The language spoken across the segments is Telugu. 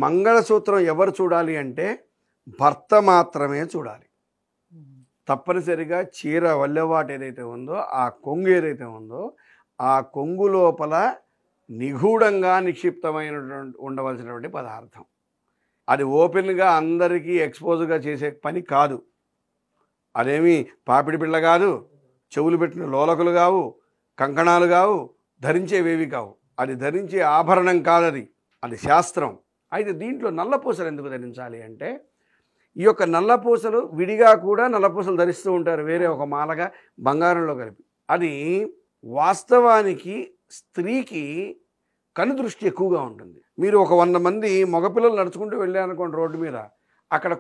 మంగళసూత్రం ఎవరు చూడాలి అంటే భర్త మాత్రమే చూడాలి. తప్పనిసరిగా చీర వల్లెవాటు ఏదైతే ఉందో ఆ కొంగు ఏదైతే ఉందో ఆ కొంగు లోపల నిగూఢంగా నిక్షిప్తమైనటువంటి ఉండవలసినటువంటి పదార్థం. అది ఓపెన్గా అందరికీ ఎక్స్పోజ్గా చేసే పని కాదు. అదేమి పాపిడి పిల్ల కాదు, చెవులు పెట్టిన లోలకులు కావు, కంకణాలు కావు, ధరించేవేవి కావు. అది ధరించే ఆభరణం కాదది, అది శాస్త్రం. అయితే దీంట్లో నల్లపూసలు ఎందుకు ధరించాలి అంటే ఈ యొక్క నల్లపూసలు విడిగా కూడా నల్లపూసలు ధరిస్తూ ఉంటారు, వేరే ఒక మాలగా బంగారంలో కలిపి. అది వాస్తవానికి స్త్రీకి కనుదృష్టి ఎక్కువగా ఉంటుంది. మీరు ఒక 100 మంది మగపిల్లలు నడుచుకుంటూ వెళ్ళారనుకోండి రోడ్డు మీద, అక్కడ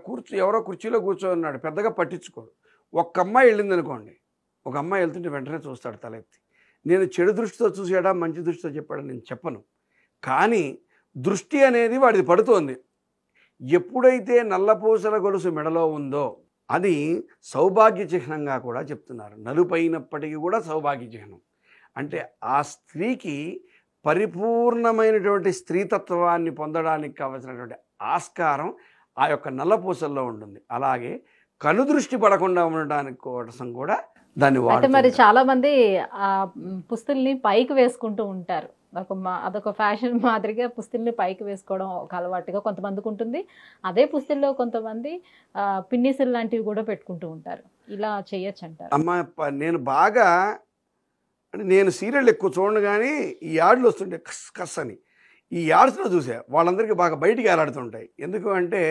ఎవరో కుర్చీలో కూర్చోన్నాడు, పెద్దగా పట్టించుకోడు. ఒక్క అమ్మాయి వెళ్ళింది అనుకోండి, ఒక అమ్మాయి వెళ్తుంటే వెంటనే చూస్తాడు తలెత్తి. నేను చెడు దృష్టితో చూసాడా మంచి దృష్టితో చెప్పాడని నేను చెప్పను, కానీ దృష్టి అనేది వాడిది పడుతోంది. ఎప్పుడైతే నల్లపూసల గొలుసు మెడలో ఉందో అది సౌభాగ్య చిహ్నంగా కూడా చెప్తున్నారు. నలుపైనప్పటికీ కూడా సౌభాగ్య చిహ్నం. అంటే ఆ స్త్రీకి పరిపూర్ణమైనటువంటి స్త్రీతత్వాన్ని పొందడానికి కావలసినటువంటి ఆస్కారం ఆ యొక్క నల్లపూసల్లో ఉంటుంది. అలాగే కనుదృష్టి పడకుండా ఉండడానికి కోసం కూడా దాన్ని అంటే మరి చాలా మంది ఆ పుస్తుల్ని పైకి వేసుకుంటూ ఉంటారు. అదొక ఫ్యాషన్ మాదిరిగా పుస్తుల్ని పైకి వేసుకోవడం ఒక అలవాటుగా కొంతమందికి ఉంటుంది. అదే పుస్తుల్లో కొంతమంది పిన్నిసులు లాంటివి కూడా పెట్టుకుంటూ ఉంటారు. ఇలా చేయొచ్చు అంటారు. అమ్మ నేను సీరియల్ ఎక్కువ చూడను, కానీ ఈ యాడ్లు వస్తుంటే కస్ కస్ అని ఈ యాడ్స్లో చూసా, వాళ్ళందరికీ బాగా బయటికి ఏలాడుతుంటాయి. ఎందుకు అంటే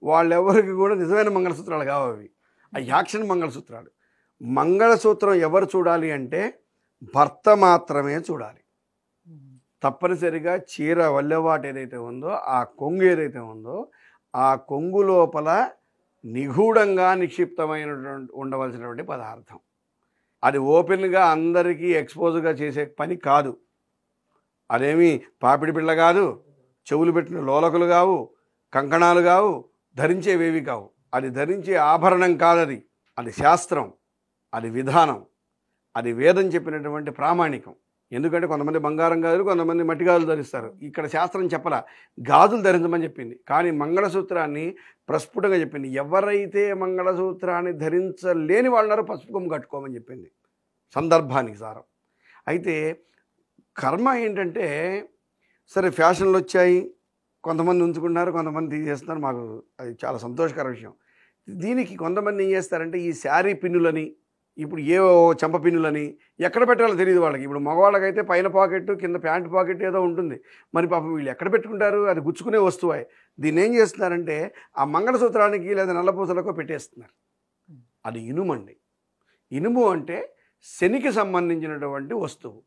వాళ్ళెవరికి కూడా నిజమైన మంగళసూత్రాలు కావు అవి, ఆ యాక్షన్ మంగళసూత్రాలు. మంగళసూత్రం ఎవరు చూడాలి అంటే భర్త మాత్రమే చూడాలి. తప్పనిసరిగా చీర వల్లెవాటు ఏదైతే ఉందో ఆ కొంగు ఏదైతే ఉందో ఆ కొంగు లోపల నిగూఢంగా నిక్షిప్తమైనటువంటి ఉండవలసినటువంటి పదార్థం. అది ఓపెన్గా అందరికీ ఎక్స్పోజ్గా చేసే పని కాదు. అదేమి పాపిడి పిల్ల కాదు, చెవులు పెట్టిన లోలకులు కావు, కంకణాలు కావు, ధరించేవేవి కావు. అది ధరించే ఆభరణం కాదది, అది శాస్త్రం, అది విధానం, అది వేదం చెప్పినటువంటి ప్రామాణికం. ఎందుకంటే కొంతమంది బంగారం గాజులు, కొంతమంది మట్టి గాజులు ధరిస్తారు. ఇక్కడ శాస్త్రం చెప్పలా, గాజులు ధరించమని చెప్పింది. కానీ మంగళసూత్రాన్ని ప్రస్ఫుటంగా చెప్పింది. ఎవరైతే మంగళసూత్రాన్ని ధరించలేని వాళ్ళారో పసుపు కొమ్ము కట్టుకోమని చెప్పింది, సందర్భానికి సారం. అయితే కర్మ ఏంటంటే సరే ఫ్యాషన్లు వచ్చాయి, కొంతమంది ఉంచుకుంటున్నారు, కొంతమంది తీసేస్తున్నారు. మాకు అది చాలా సంతోషకర విషయం. దీనికి కొంతమంది ఏం చేస్తారంటే ఈ శారీ పిన్నులని, ఇప్పుడు ఏవో చెంప పిన్నులని ఎక్కడ పెట్టాలో తెలియదు వాళ్ళకి. ఇప్పుడు మగవాళ్ళకైతే పైన పాకెట్ కింద ప్యాంట్ పాకెట్ ఏదో ఉంటుంది, మరి పాపం వీళ్ళు ఎక్కడ పెట్టుకుంటారు, అది గుచ్చుకునే వస్తువే. దీన్ని ఏం చేస్తున్నారంటే ఆ మంగళసూత్రానికి లేదా నల్లపూసలకో పెట్టేస్తున్నారు. అది ఇనుము అండి. ఇనుము అంటే శనికి సంబంధించినటువంటి వస్తువు.